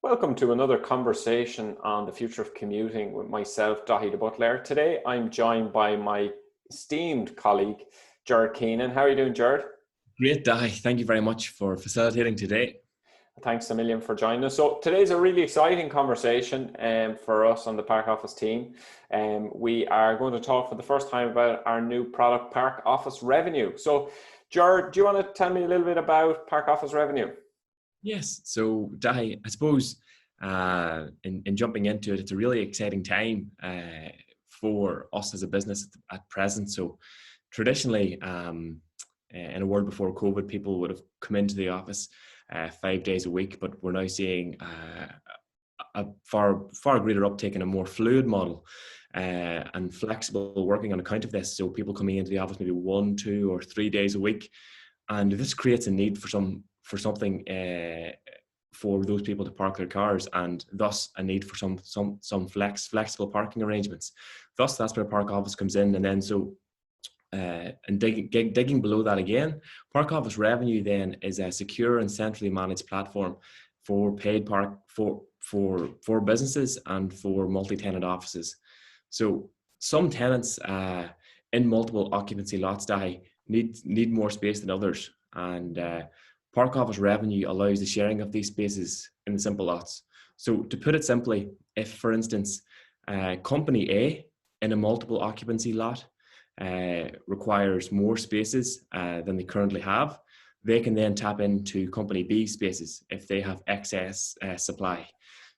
Welcome to another conversation on the future of commuting with myself, Dahi the Butler. Today, I'm joined by my esteemed colleague, Gerard Keenan. How are you doing, Gerard? Great, Dahi. Thank you very much for facilitating today. Thanks a million for joining us. So today's a really exciting conversation for us on the ParkOffice team. We are going to talk for the first time about our new product, ParkOffice Revenue. So, Gerard, do you want to tell me a little bit about ParkOffice Revenue? Yes. So, Dahi, I suppose in jumping into it, it's a really exciting time for us as a business at present. So, traditionally, in a world before COVID, people would have come into the office 5 days a week, but we're now seeing a far greater uptake in a more fluid model and flexible working on account of this. So people coming into the office maybe 1, 2, or 3 days a week, and this creates a need for something for those people to park their cars, and thus a need for some flexible parking arrangements. Thus, that's where ParkOffice comes in, and then and digging below that again, ParkOffice Revenue then is a secure and centrally managed platform for paid park for businesses and for multi-tenant offices. So some tenants in multiple occupancy lots need more space than others, and ParkOffice Revenue allows the sharing of these spaces in the simple lots. So to put it simply, if for instance company A in a multiple occupancy lot requires more spaces than they currently have, they can then tap into company B spaces if they have excess supply.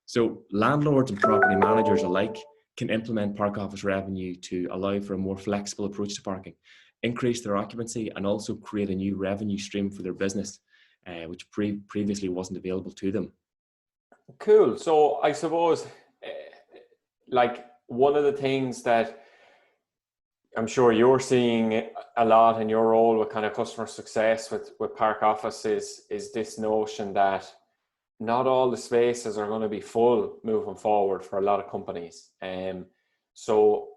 So landlords and property managers alike can implement ParkOffice Revenue to allow for a more flexible approach to parking, increase their occupancy, and also create a new revenue stream for their business, which previously wasn't available to them. Cool. So I suppose like one of the things that I'm sure you're seeing a lot in your role with kind of customer success with ParkOffice is this notion that not all the spaces are going to be full moving forward for a lot of companies. So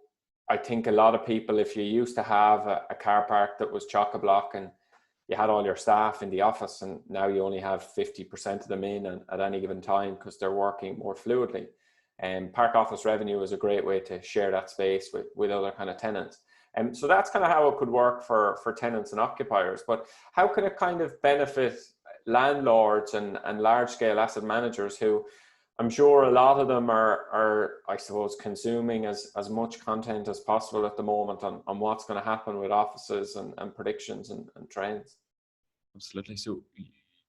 I think a lot of people, if you used to have a car park that was chock-a-block and you had all your staff in the office, and now you only have 50% of them in at any given time because they're working more fluidly. And ParkOffice Revenue is a great way to share that space with other kind of tenants. And so that's kind of how it could work for tenants and occupiers. But how can it kind of benefit landlords and large scale asset managers who I'm sure a lot of them are I suppose, consuming as much content as possible at the moment on what's going to happen with offices and predictions and trends? Absolutely. So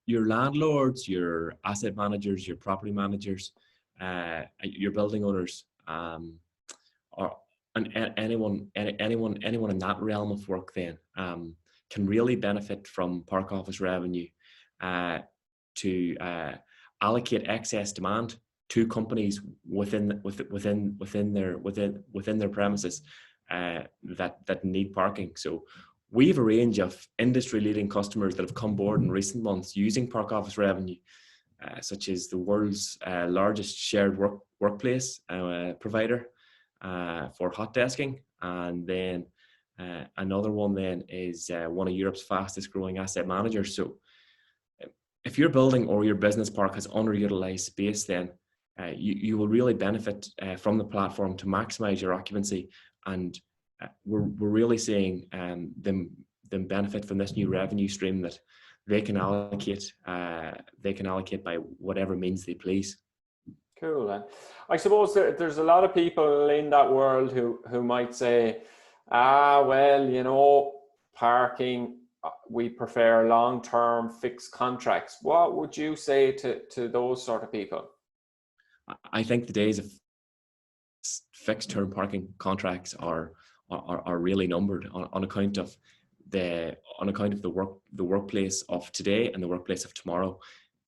your landlords, your asset managers, your property managers, your building owners, and anyone in that realm of work then can really benefit from ParkOffice Revenue to allocate excess demand to companies within their premises that need parking. So we have a range of industry-leading customers that have come board in recent months using ParkOffice Revenue, such as the world's largest shared workplace provider for hot desking, and then another one then is one of Europe's fastest growing asset managers. So if your building or your business park has underutilized space, then you will really benefit from the platform to maximize your occupancy, and we're really seeing them benefit from this new revenue stream that they can allocate by whatever means they please. Cool. And I suppose there's a lot of people in that world who might say, well, parking, we prefer long-term fixed contracts. What would you say to those sort of people? I think the days of fixed-term parking contracts are really numbered on account of the workplace of today and the workplace of tomorrow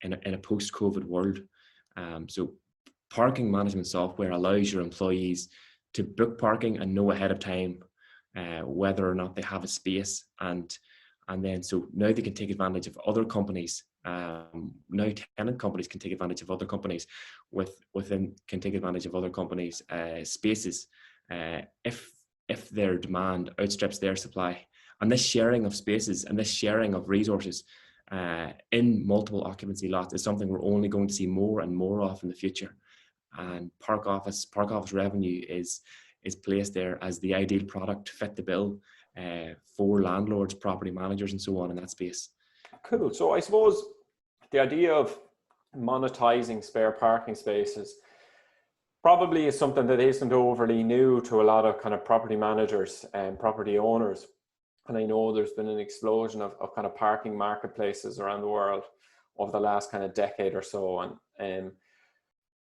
in a post-COVID world. So parking management software allows your employees to book parking and know ahead of time whether or not they have a space, and then so now they can take advantage of other companies. Now tenant companies can take advantage of other companies can take advantage of other companies' spaces if their demand outstrips their supply. And this sharing of spaces and this sharing of resources in multiple occupancy lots is something we're only going to see more and more of in the future. And ParkOffice Revenue is placed there as the ideal product to fit the bill for landlords, property managers, and so on in that space. Cool. So I suppose the idea of monetizing spare parking spaces probably is something that isn't overly new to a lot of kind of property managers and property owners. And I know there's been an explosion of kind of parking marketplaces around the world over the last kind of decade or so. And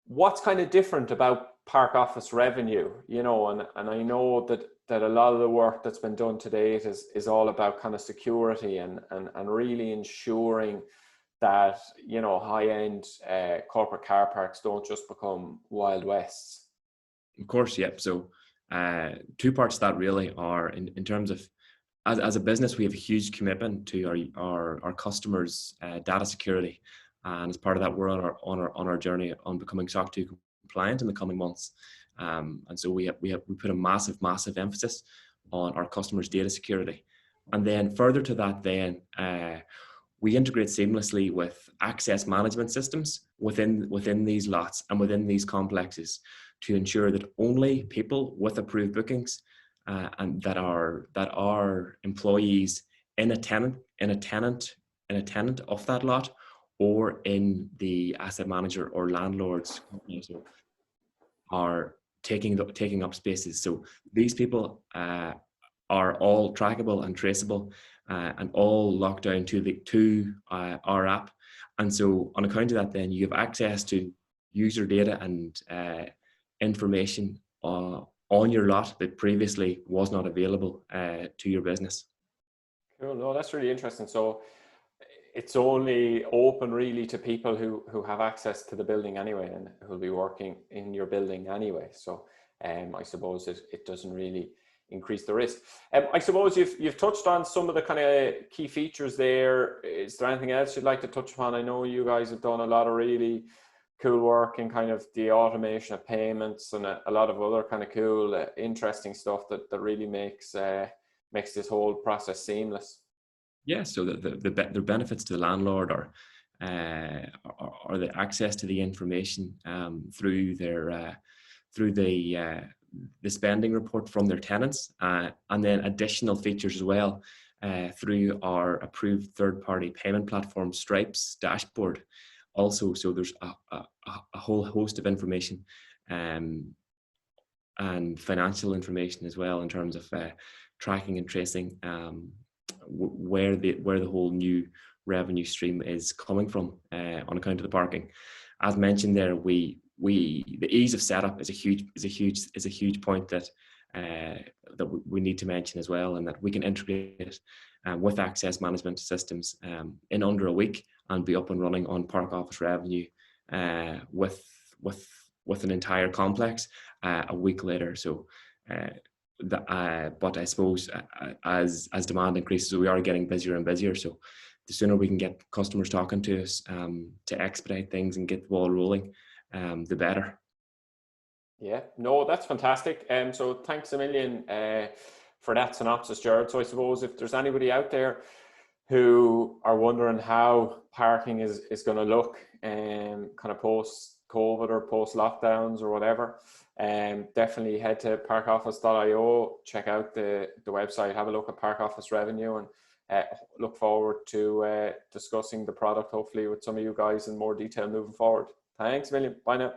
what's kind of different about ParkOffice Revenue, you know, and I know that a lot of the work that's been done to date is all about kind of security and really ensuring that, you know, high-end corporate car parks don't just become Wild Wests. Of course, yep. So two parts of that really are in terms of, as a business, we have a huge commitment to our customers' data security. And as part of that, we're on our journey on becoming SOC 2 compliant in the coming months. And so we put a massive emphasis on our customers' data security. And then further to that, then we integrate seamlessly with access management systems within these lots and within these complexes to ensure that only people with approved bookings and that are employees in a tenant of that lot, or in the asset manager or landlord's company, so are taking up spaces. So these people are all trackable and traceable and all locked down to our app. And so on account of that, then you have access to user data and information on your lot that previously was not available to your business. Cool. No, that's really interesting. So it's only open really to people who have access to the building anyway and who'll be working in your building anyway. So I suppose it doesn't really increase the risk. I suppose you've touched on some of the kind of key features there. Is there anything else you'd like to touch upon? I know you guys have done a lot of really cool work in kind of the automation of payments and a lot of other kind of cool, interesting stuff that really makes this whole process seamless. Yeah, so the benefits to the landlord are the access to the information through the spending report from their tenants, and then additional features as well through our approved third-party payment platform Stripe's dashboard. Also, so there's a whole host of information and financial information as well in terms of tracking and tracing where the whole new revenue stream is coming from on account of the parking. As mentioned there, the ease of setup is a huge point that we need to mention as well, and that we can integrate it with access management systems in under a week and be up and running on ParkOffice Revenue with an entire complex a week later. So but I suppose as demand increases, we are getting busier and busier. So the sooner we can get customers talking to us to expedite things and get the ball rolling, the better. Yeah, no, that's fantastic. So thanks a million for that synopsis, Gerard. So I suppose if there's anybody out there who are wondering how parking is going to look kind of post-COVID or post-lockdowns or whatever, definitely head to parkoffice.io, check out the website, have a look at ParkOffice Revenue, and look forward to discussing the product hopefully with some of you guys in more detail moving forward. Thanks a million. Bye now.